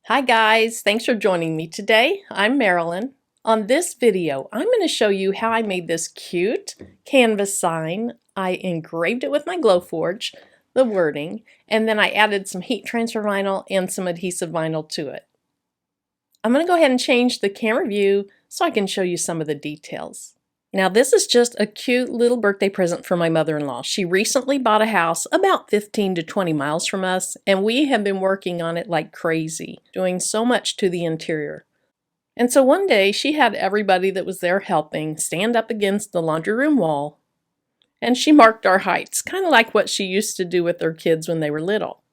Hi guys, thanks for joining me today. I'm Marilyn. On this video, I'm going to show you how I made this cute canvas sign. I engraved it with my Glowforge, the wording, and then I added some heat transfer vinyl and some adhesive vinyl to it. I'm going to go ahead and change the camera view so I can show you some of the details. Now this is just a cute little birthday present for my mother-in-law. She recently bought a house about 15 to 20 miles from us, and we have been working on it like crazy, doing so much to the interior. And so one day she had everybody that was there helping stand up against the laundry room wall, and she marked our heights, kind of like what she used to do with her kids when they were little.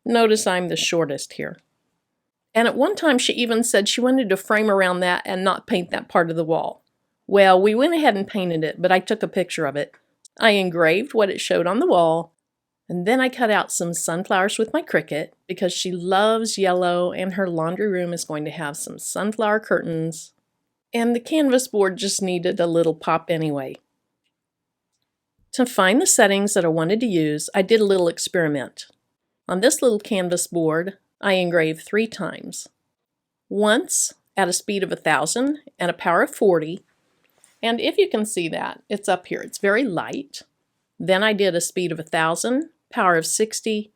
Notice I'm the shortest here. And at one time she even said she wanted to frame around that and not paint that part of the wall. Well, we went ahead and painted it, but I took a picture of it. I engraved what it showed on the wall, and then I cut out some sunflowers with my Cricut because she loves yellow and her laundry room is going to have some sunflower curtains. And the canvas board just needed a little pop anyway. To find the settings that I wanted to use, I did a little experiment. On this little canvas board, I engraved 3 times. Once at a speed of 1,000 and a power of 40. And if you can see that, it's up here. It's very light. Then I did a speed of 1,000, power of 60,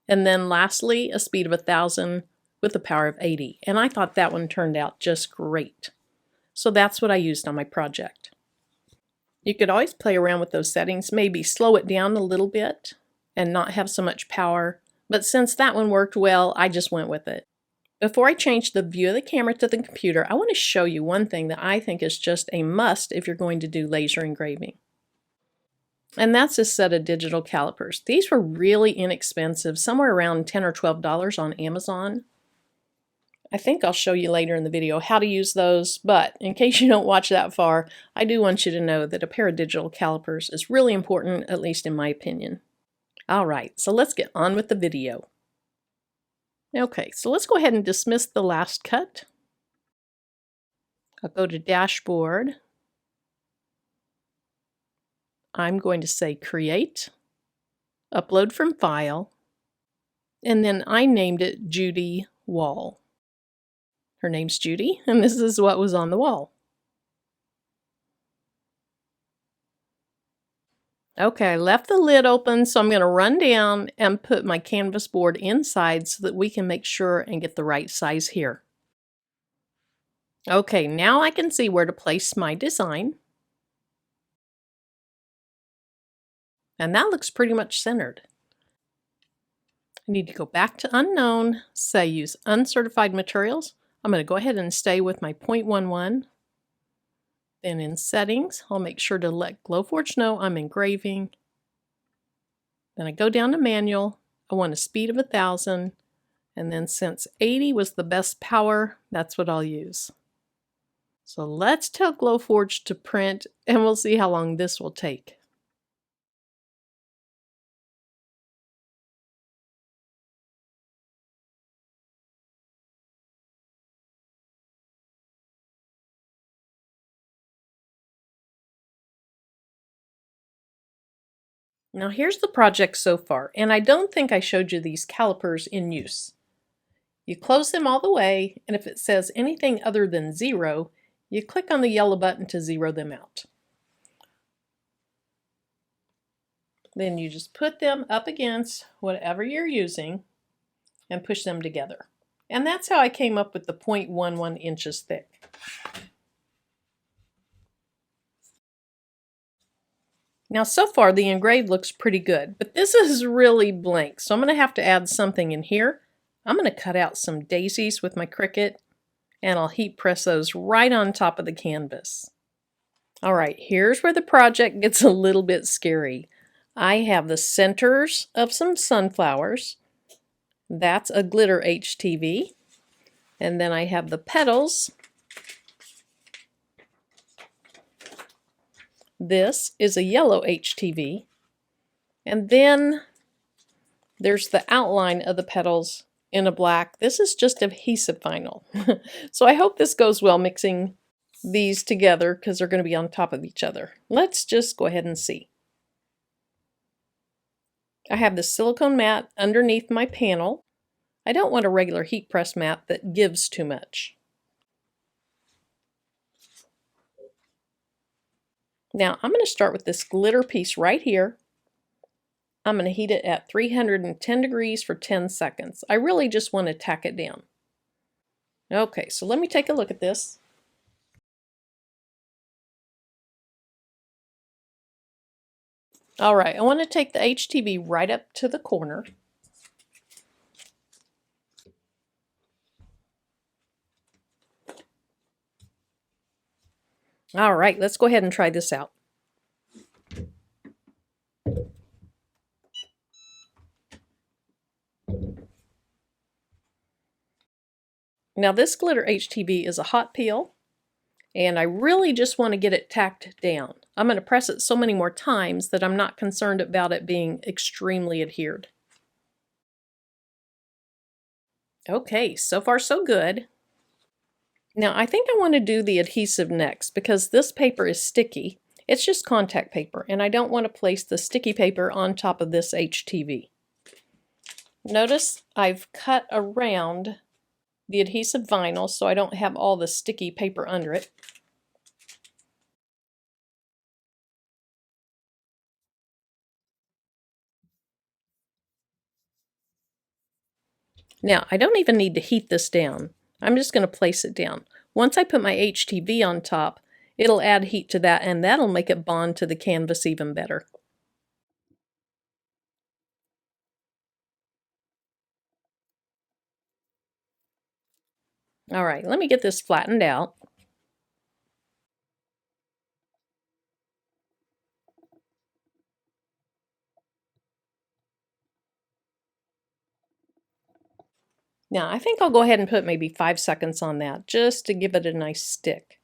and then lastly a speed of 1,000 with a power of 80. And I thought that one turned out just great. So that's what I used on my project. You could always play around with those settings, maybe slow it down a little bit and not have so much power. But since that one worked well, I just went with it. Before I change the view of the camera to the computer, I want to show you one thing that I think is just a must if you're going to do laser engraving. And that's a set of digital calipers. These were really inexpensive, somewhere around $10 or $12 on Amazon. I think I'll show you later in the video how to use those, but in case you don't watch that far, I do want you to know that a pair of digital calipers is really important, at least in my opinion. Alright, so let's get on with the video. Okay, so let's go ahead and dismiss the last cut. I'll go to Dashboard. I'm going to say Create, Upload from File, and then I named it Judy Wall. Her name's Judy, and this is what was on the wall. Okay, I left the lid open, so I'm going to run down and put my canvas board inside so that we can make sure and get the right size here. Okay, now I can see where to place my design. And that looks pretty much centered. I need to go back to Unknown, say Use Uncertified Materials. I'm going to go ahead and stay with my 0.11. Then in Settings, I'll make sure to let Glowforge know I'm engraving. Then I go down to Manual. I want a speed of 1,000. And then since 80 was the best power, that's what I'll use. So let's tell Glowforge to print, and we'll see how long this will take. Now here's the project so far, and I don't think I showed you these calipers in use. You close them all the way, and if it says anything other than 0, you click on the yellow button to zero them out. Then you just put them up against whatever you're using and push them together. And that's how I came up with the 0.11 inches thick. Now so far the engraved looks pretty good, but this is really blank, so I'm going to have to add something in here. I'm going to cut out some daisies with my Cricut, and I'll heat press those right on top of the canvas. Alright, here's where the project gets a little bit scary. I have the centers of some sunflowers. That's a glitter HTV. And then I have the petals. This is a yellow HTV. And then there's the outline of the petals in a black. This is just adhesive vinyl. So I hope this goes well mixing these together because they're going to be on top of each other. Let's just go ahead and see. I have the silicone mat underneath my panel. I don't want a regular heat press mat that gives too much. Now I'm going to start with this glitter piece right here. I'm going to heat it at 310 degrees for 10 seconds. I really just want to tack it down. Okay, so let me take a look at this. All right, I want to take the HTV right up to the corner. All right, let's go ahead and try this out. Now this glitter HTV is a hot peel, and I really just want to get it tacked down. I'm going to press it so many more times that I'm not concerned about it being extremely adhered. Okay, so far so good. Now I think I want to do the adhesive next because this paper is sticky. It's just contact paper, and I don't want to place the sticky paper on top of this HTV. Notice I've cut around the adhesive vinyl so I don't have all the sticky paper under it. Now I don't even need to heat this down. I'm just going to place it down. Once I put my HTV on top, it'll add heat to that, and that'll make it bond to the canvas even better. All right, let me get this flattened out. Now I think I'll go ahead and put maybe 5 seconds on that just to give it a nice stick.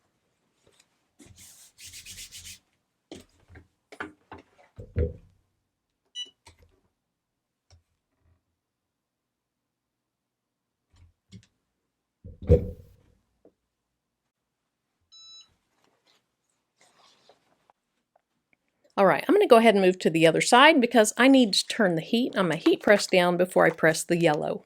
All right, I'm going to go ahead and move to the other side because I need to turn the heat on my heat press down before I press the yellow.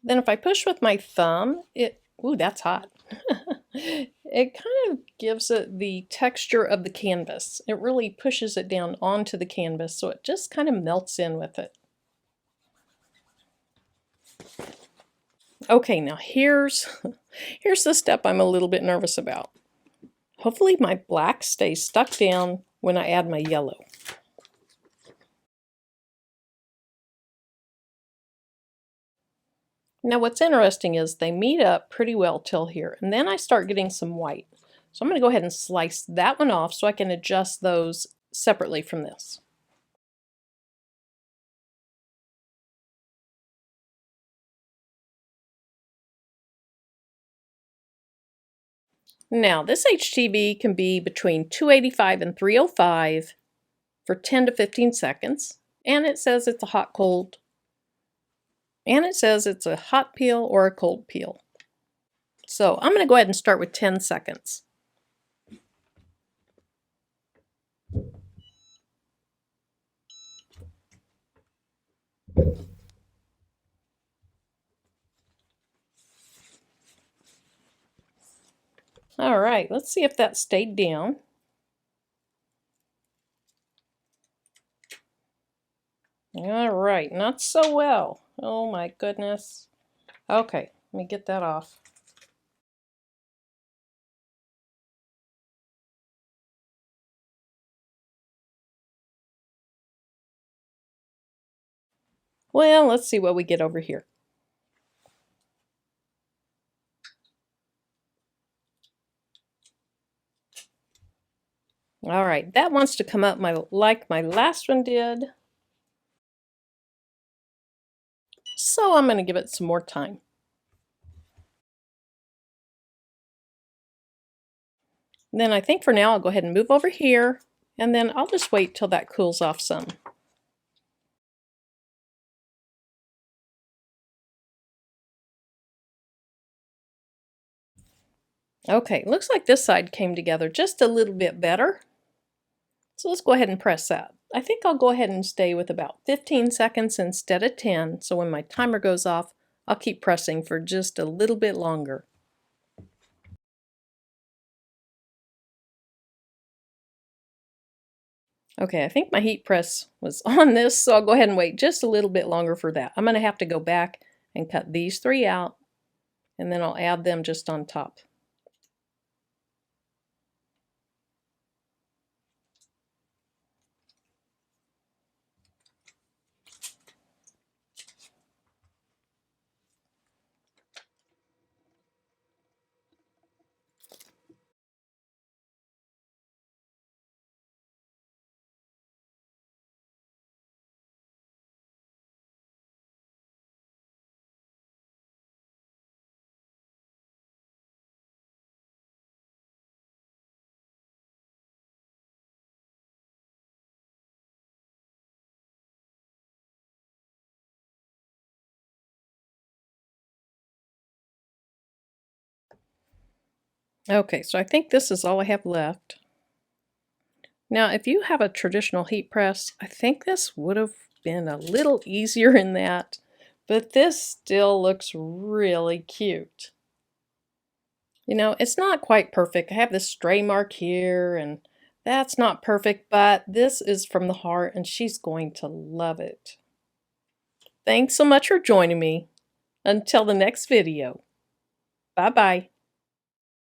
Then if I push with my thumb, ooh, that's hot. It kind of gives it the texture of the canvas. It really pushes it down onto the canvas, so it just kind of melts in with it. Okay, now here's the step I'm a little bit nervous about. Hopefully my black stays stuck down when I add my yellow. Now what's interesting is they meet up pretty well till here, and then I start getting some white. So I'm going to go ahead and slice that one off so I can adjust those separately from this. Now this HTV can be between 285 and 305 for 10 to 15 seconds, and it says it's a hot cold, and it says it's a hot peel or a cold peel. So I'm going to go ahead and start with 10 seconds. All right, let's see if that stayed down. All right, not so well. Oh my goodness. Okay, let me get that off. Well, let's see what we get over here. All right, that wants to come up like my last one did. so I'm going to give it some more time. And then I think for now I'll go ahead and move over here, and then I'll just wait till that cools off some. Okay, looks like this side came together just a little bit better. So let's go ahead and press that. I think I'll go ahead and stay with about 15 seconds instead of 10, so when my timer goes off, I'll keep pressing for just a little bit longer. Okay, I think my heat press was on this, so I'll go ahead and wait just a little bit longer for that. I'm going to have to go back and cut these 3 out, and then I'll add them just on top. Okay, so I think this is all I have left. Now, if you have a traditional heat press, I think this would have been a little easier in that, but this still looks really cute. You know, it's not quite perfect. I have this stray mark here, and that's not perfect, but this is from the heart, and she's going to love it. Thanks so much for joining me. Until the next video. Bye-bye.